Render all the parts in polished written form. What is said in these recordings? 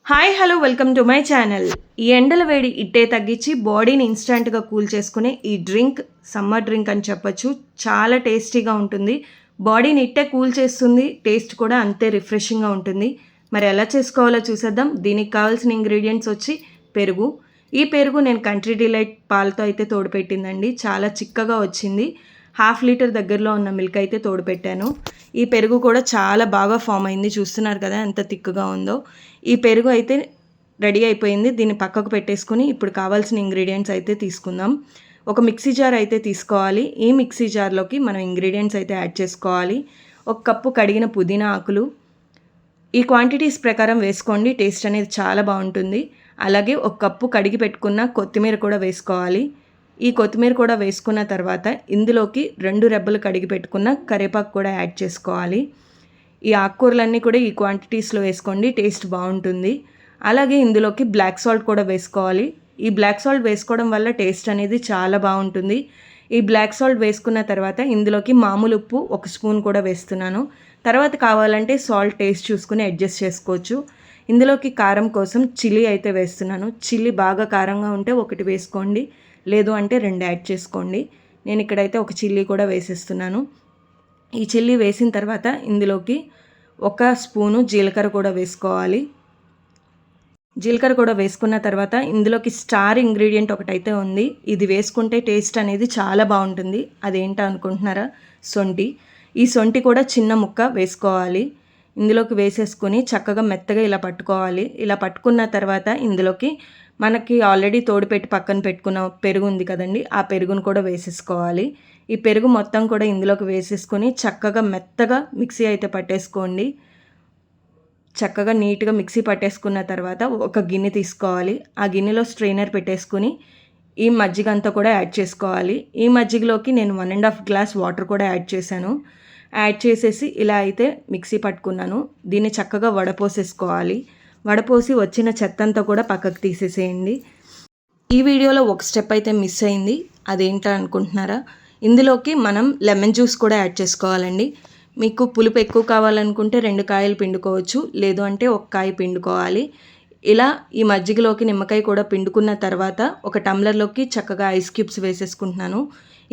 Hi hello welcome to my channel. ఈ ఎండల వేడి ఇట్టే తగ్గించి బాడీని ఇన్స్టెంట్గా కూల్ చేసుకునే ఈ డ్రింక్ సమ్మర్ డ్రింక్ అని చెప్పొచ్చు. చాలా టేస్టీగా ఉంటుంది, బాడీని ఇట్టే కూల్ చేస్తుంది, టేస్ట్ కూడా అంతే రిఫ్రెషింగ్గా ఉంటుంది. మరి ఎలా చేసుకోవాలో చూసేద్దాం. దీనికి కావాల్సిన ఇంగ్రీడియంట్స్ వచ్చి పెరుగు. ఈ పెరుగు నేను కంట్రీ డిలైట్ పాలతో అయితే తోడుపెట్టిందండి, చాలా చిక్కగా వచ్చింది. 1/2 లీటర్ దగ్గరలో ఉన్న మిల్క్ అయితే తోడుపెట్టాను. ఈ పెరుగు కూడా చాలా బాగా ఫామ్ అయింది, చూస్తున్నారు కదా ఎంత థిక్గా ఉందో. ఈ పెరుగు అయితే రెడీ అయిపోయింది. దీన్ని పక్కకు పెట్టేసుకుని ఇప్పుడు కావాల్సిన ఇంగ్రీడియంట్స్ అయితే తీసుకుందాం. ఒక మిక్సీ జార్ అయితే తీసుకోవాలి. ఈ మిక్సీ జార్లోకి మనం ఇంగ్రీడియంట్స్ అయితే యాడ్ చేసుకోవాలి. 1 కప్పు కడిగిన పుదీనా ఆకులు. ఈ క్వాంటిటీస్ ప్రకారం వేసుకోండి, టేస్ట్ అనేది చాలా బాగుంటుంది. అలాగే 1 కప్పు కడిగి పెట్టుకున్న కొత్తిమీర కూడా వేసుకోవాలి. ఈ కొత్తిమీర కూడా వేసుకున్న తర్వాత ఇందులోకి 2 రెబ్బలు కడిగి పెట్టుకున్న కరివేపాకు కూడా యాడ్ చేసుకోవాలి. ఈ ఆకుకూరలన్నీ కూడా ఈ క్వాంటిటీస్లో వేసుకోండి, టేస్ట్ బాగుంటుంది. అలాగే ఇందులోకి బ్లాక్ సాల్ట్ కూడా వేసుకోవాలి. ఈ బ్లాక్ సాల్ట్ వేసుకోవడం వల్ల టేస్ట్ అనేది చాలా బాగుంటుంది. ఈ బ్లాక్ సాల్ట్ వేసుకున్న తర్వాత ఇందులోకి మామూలు ఉప్పు 1 స్పూన్ కూడా వేస్తున్నాను. తర్వాత కావాలంటే సాల్ట్ టేస్ట్ చూసుకుని అడ్జస్ట్ చేసుకోవచ్చు. ఇందులోకి కారం కోసం చిల్లీ అయితే వేస్తున్నాను. చిల్లీ బాగా కారంగా ఉంటే 1 వేసుకోండి, లేదు అంటే 2 యాడ్ చేసుకోండి. నేను ఇక్కడైతే 1 చిల్లీ కూడా వేసేస్తున్నాను. ఈ చిల్లీ వేసిన తర్వాత ఇందులోకి 1 స్పూను జీలకర్ర కూడా వేసుకోవాలి. జీలకర్ర కూడా వేసుకున్న తర్వాత ఇందులోకి స్టార్ ఇంగ్రీడియంట్ ఒకటైతే ఉంది, ఇది వేసుకుంటే టేస్ట్ అనేది చాలా బాగుంటుంది. అదేంటో అనుకుంటున్నారా? సొంఠి. ఈ సొంఠి కూడా చిన్న ముక్క వేసుకోవాలి. ఇందులోకి వేసేసుకొని చక్కగా మెత్తగా ఇలా పట్టుకోవాలి. ఇలా పట్టుకున్న తర్వాత ఇందులోకి మనకి ఆల్రెడీ తోడుపెట్టి పక్కన పెట్టుకున్న పెరుగు ఉంది కదండి, ఆ పెరుగును కూడా వేసేసుకోవాలి. ఈ పెరుగు మొత్తం కూడా ఇందులోకి వేసేసుకొని చక్కగా మెత్తగా మిక్సీ అయితే పట్టేసుకోండి. చక్కగా నీట్గా మిక్సీ పట్టేసుకున్న తర్వాత ఒక గిన్నె తీసుకోవాలి. ఆ గిన్నెలో స్ట్రైనర్ పెట్టేసుకొని ఈ మజ్జిగ అంతా కూడా యాడ్ చేసుకోవాలి. ఈ మజ్జిగలోకి నేను 1.5 గ్లాస్ వాటర్ కూడా యాడ్ చేశాను. యాడ్ చేసేసి ఇలా అయితే మిక్సీ పట్టుకున్నాను. దీన్ని చక్కగా వడపోసేసుకోవాలి. వడపోసి వచ్చిన చెత్తంతా కూడా పక్కకు తీసేసేయండి. ఈ వీడియోలో ఒక స్టెప్ అయితే మిస్ అయింది, అదేంటో అనుకుంటున్నారా? ఇందులోకి మనం లెమన్ జ్యూస్ కూడా యాడ్ చేసుకోవాలండి. మీకు పులుపు ఎక్కువ కావాలనుకుంటే 2 కాయలు పిండుకోవచ్చు, లేదు అంటే 1 కాయ పిండుకోవాలి. ఇలా ఈ మజ్జిగలోకి నిమ్మకాయ కూడా పిండుకున్న తర్వాత ఒక టంబ్లర్లోకి చక్కగా ఐస్ క్యూబ్స్ వేసేసుకుంటున్నాను.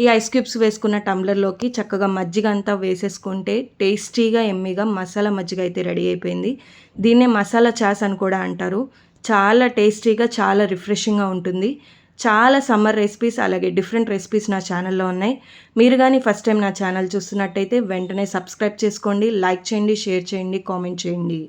ఈ ఐస్ క్యూబ్స్ వేసుకున్న టంబ్లర్లోకి చక్కగా మజ్జిగ అంతా వేసేసుకుంటే టేస్టీగా ఎమ్మీగా మసాలా మజ్జిగ అయితే రెడీ అయిపోయింది. దీన్నే మసాలా చాస్ అని కూడా అంటారు. చాలా టేస్టీగా, చాలా రిఫ్రెషింగ్గా ఉంటుంది. చాలా సమ్మర్ రెసిపీస్ అలాగే డిఫరెంట్ రెసిపీస్ నా ఛానల్లో ఉన్నాయి. మీరు కానీ ఫస్ట్ టైం నా ఛానల్ చూస్తున్నట్టయితే వెంటనే సబ్స్క్రైబ్ చేసుకోండి, లైక్ చేయండి, షేర్ చేయండి, కామెంట్ చేయండి.